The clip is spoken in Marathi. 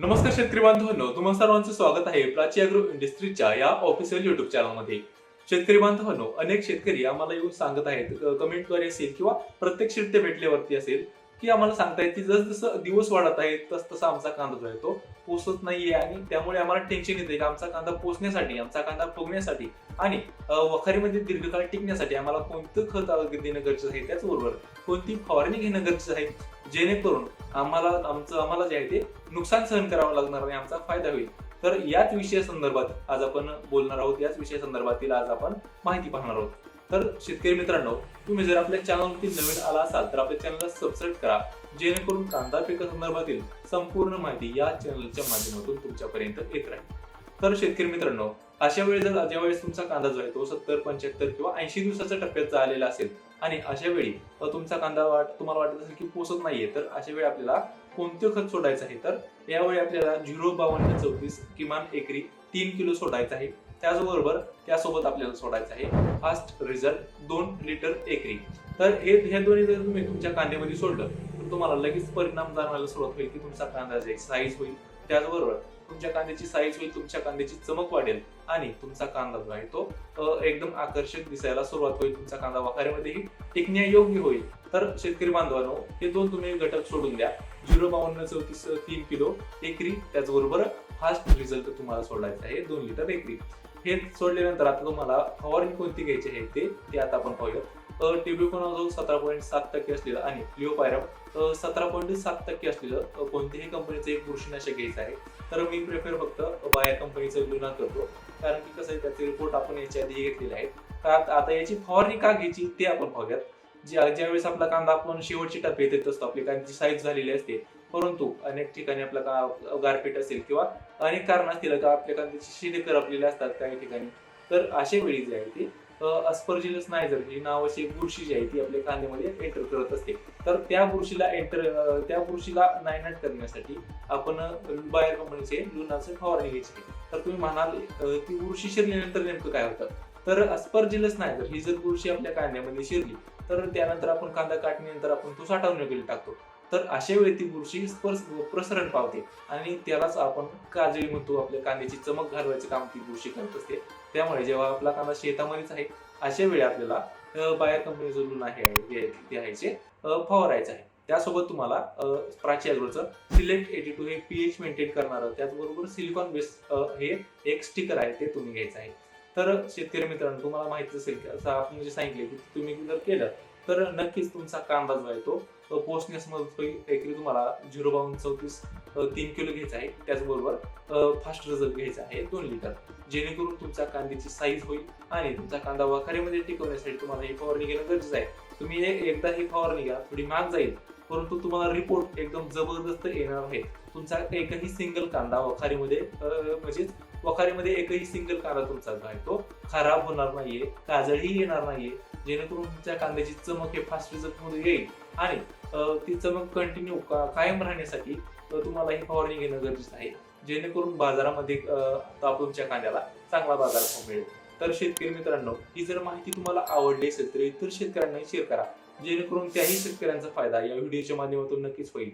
नमस्कार शेतकरी बांधवांनो, तुम्हा सर्वांचं स्वागत आहे प्राची अॅग्रो इंडस्ट्रीजच्या या ऑफिशियल युट्यूब चॅनलमध्ये. शेतकरी बांधवांनो, अनेक शेतकरी आम्हाला येऊन सांगत आहेत, कमेंटद्वारे असेल किंवा प्रत्यक्षरित्या भेटल्यावरती असेल, की आम्हाला सांगतायत की जसं दिवस वाढत आहेत तसं आमचा कांदा जो आहे तो पोचत नाहीये आणि त्यामुळे आम्हाला टेन्शन येते की आमचा कांदा पोचण्यासाठी, आमचा कांदा फुगण्यासाठी आणि वखारीमध्ये दीर्घकाळ टिकण्यासाठी आम्हाला कोणतं खत देणं गरजेचं आहे, त्याचबरोबर कोणती फवारणी घेणं गरजेचं आहे, जेणेकरून आम्हाला जे आहे ते नुकसान सहन करावं लागणार आणि आमचा फायदा होईल. तर याच विषयासंदर्भात आज आपण बोलणार आहोत. याच विषयासंदर्भातील आज आपण माहिती पाहणार आहोत. तर शेतकरी मित्रांनो, तुम्ही जर आपल्या चॅनलवरती नवीन आला असाल तर आपल्या चॅनलला सबस्क्राईब करा, जेणेकरून कांदा पिकासंदर्भातील संपूर्ण माहिती या चॅनलच्या माध्यमातून तुमच्यापर्यंत येत राहील. तर शेतकरी मित्रांनो, अशा वेळी ज्यावेळेस तुमचा कांदा जो आहे तो 70, 75 किंवा 80 दिवसाच्या टप्प्यात आलेला असेल आणि अशा वेळी तुमचा कांदा तुम्हाला वाटत असेल की पोचत नाहीये, तर अशा वेळी आपल्याला कोणतं खत सोडायचं आहे, तर यावेळी आपल्याला 05234 किमान एकरी 3 किलो सोडायचं आहे. त्याचबरोबर त्यासोबत आपल्याला सोडायचं आहे फास्ट रिझल्ट 2 लिटर एकरी. तर हे दोन्ही जर तुम्ही तुमच्या कांद्यामध्ये सोडलं तर तुम्हाला लगेच परिणाम जाणवायला सुरुवात होईल की तुमचा कांद्याची साईज होईल, त्याचबरोबर तुमच्या कांद्याची साईज होईल, तुमच्या कांद्याची चमक वाढेल आणि तुमचा कांदा जो आहे तो एकदम आकर्षक दिसायला सुरुवात होईल. तुमचा कांदा वखारीमध्येही टिकण्यायोग्य होईल. तर शेतकरी बांधवांनो, हे दोन तुम्ही घटक सोडून द्या. 05234 3 किलो एकरी, त्याचबरोबर फास्ट रिझल्ट तुम्हाला सोडायचा आहे 2 लिटर एकरी. हे सोडल्यानंतर आता तुम्हाला फवारणी कोणती घ्यायची आहे ते आता आपण पाहूयात. टिब्युकोनाझोल 17.7% असलेलं आणि फ्लिओपायरम 17.7% असलेलं कोणत्याही कंपनीचं एक बुरशीनाशक घ्यायचं आहे. तर मी प्रेफर फक्त बायर कंपनीचं लुना करतो, कारण की कसं आहे, त्याचे रिपोर्ट आपण याच्या आधी घेतलेले आहेत. तर आता याची फवारणी का घ्यायची ते आपण पाहूयात. ज्यावेळेस आपला कांदा आपण शेवटची टप्प्यात येत असतो, आपली कांद्याची साईज झालेली असते, परंतु अनेक ठिकाणी आपला गारपीट असेल किंवा अनेक कारण असतील का आपल्या कांद्याची शिडे करपलेले असतात काही ठिकाणी. तर अशा वेळी जे आहे ती अस्परजिलस नायझर ही नावाची एक बुरशी जी आहे ती आपल्या कांद्यामध्ये एंटर करत असते. तर त्या बुरशीला नायनाट करण्यासाठी आपण बायर कंपनीचे लुनाचे फवारणी घ्यायची आहे. तर तुम्ही म्हणाल ती बुरशी शिरल्यानंतर नेमकं काय होतं, तर अस्परजिलस नायझर ही जर बुरशी आपल्या कांद्यामध्ये शिरली तर त्यानंतर आपण कांदा काढणीनंतर आपण तो साठवणुकीला टाकतो. तर अशा वेळी ती बुरशी प्रसरण पावते आणि त्यालाच आपण काजळी म्हणतो. आपल्या कांद्याची चमक घालवायचे काम ती बुरशी करत असते. त्यामुळे जेव्हा आपला कांदा शेतामध्येच आहे अशा वेळी आपल्याला बायर कंपनीचं लुना हे फवारायचं आहे. त्यासोबत तुम्हाला प्राची अॅग्रोचं सिलेक्ट 82 हे पीएच मेंटेन करणारं, त्याचबरोबर सिलिकॉन बेस हे एक स्टिकर आहे ते तुम्ही घ्यायचं आहे. तर शेतकरी मित्रांनो, तुम्हाला माहिती असेल की असं आपण जे सांगितले की तुम्ही जर केलं तर नक्कीच तुमचा कांदा जो आहे तो पोचण्यास मदत होईल. एकरी तुम्हाला 05234 3 किलो घ्यायचा आहे, त्याचबरोबर फास्ट रिझल्ट घ्यायचा आहे 2 लिटर, जेणेकरून तुमच्या कांद्याची साईज होईल आणि तुमचा कांदा वखारीमध्ये टिकवण्यासाठी तुम्हाला ही फवारणी घेणं गरजेचं आहे. तुम्ही एकदा ही फवारणी घ्या, थोडी महाग जाईल, परंतु तुम्हाला रिपोर्ट एकदम जबरदस्त येणार आहे. तुमचा एकही सिंगल कांदा वखारीमध्ये म्हणजेच वखारीमध्ये एकही सिंगल कांदा तुमचा जो आहे तो खराब होणार नाहीये, काजळही येणार नाहीये, जेणेकरून तुमच्या कांद्याची चमक हे फास्ट रिझल्ट मध्ये येईल आणि ती चमक कंटिन्यू कायम राहण्यासाठी तुम्हाला ही फवारणी घेणं गरजेचं आहे, जेणेकरून बाजारामध्ये तुमच्या कांद्याला चांगला बाजारभाव मिळेल. तर शेतकरी मित्रांनो, ही जर माहिती तुम्हाला आवडली असेल तर इतर शेतकऱ्यांना शेअर करा, जेणेकरून त्याही शेतकऱ्यांचा फायदा या व्हिडिओच्या माध्यमातून नक्कीच होईल.